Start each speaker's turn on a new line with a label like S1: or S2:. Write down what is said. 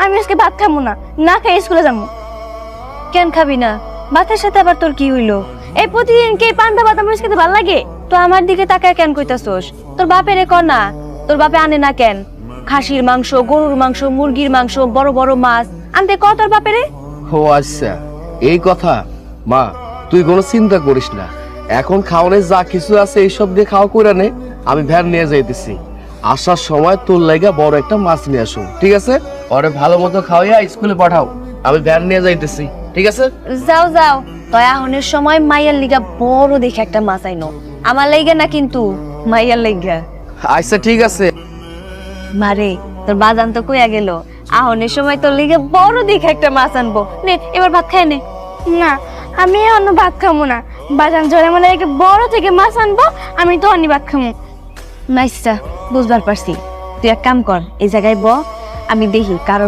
S1: আমি আজকে ভাত খাবো না, না খাই স্কুলে যাবো।
S2: কেন খাবি না? ভাতের সাথে আবার তোর কি হইলো?
S1: এই প্রতিদিন কে পান্তা ভাত আমার খেতে ভালো লাগে?
S2: তো আমার দিকে তাকায় কেন কইতাছস? তোর বাপেরে ক না, তোর বাপে আনে না কেন? খাসির মাংস, গরুর মাংস, মুরগির মাংস, বড় বড় মাছ আনতে ক তোর বাপেরে।
S3: ও আচ্ছা, এই কথা। মা তুই কোনো চিন্তা করিস না, এখন খাওয়ানোর যা কিছু আছে এইসব দিয়ে খাওয়া করে নে। আমি ভ্যান নিয়ে যাইতেছি, আসার সময় তোর লাগা বড় একটা মাছ নিয়ে আসো, ঠিক আছে? ওরে ভালো মতো খাওয়াইয়া স্কুলে পাঠাও, আমি ভ্যান নিয়ে যাইতেছি, ঠিক আছে?
S2: যাও যাও, তয় আহনের সময় মাইয়ার লিগা বড় দেখে একটা মাছ আইনো। আমার লাইগা না কিন্তু, মাইয়ার লাইগা।
S3: আচ্ছা ঠিক আছে।
S2: মারে তোর বাজান তো কইয়া গেল আহনের সময় তোর লিগে বড় দেখে একটা মাছ আনবো। নে এবার ভাত খাই নে।
S1: না, আমি অন্য ভাত খাবো না। বাজান জলে মানে একটা বড় থেকে মাছ আনবো, আমি তো অন্য ভাত খাবো।
S2: নাইসটা বুঝবার পারছি। তুই এক কাম কর, এই জায়গায় ব, আমি দেখি কারো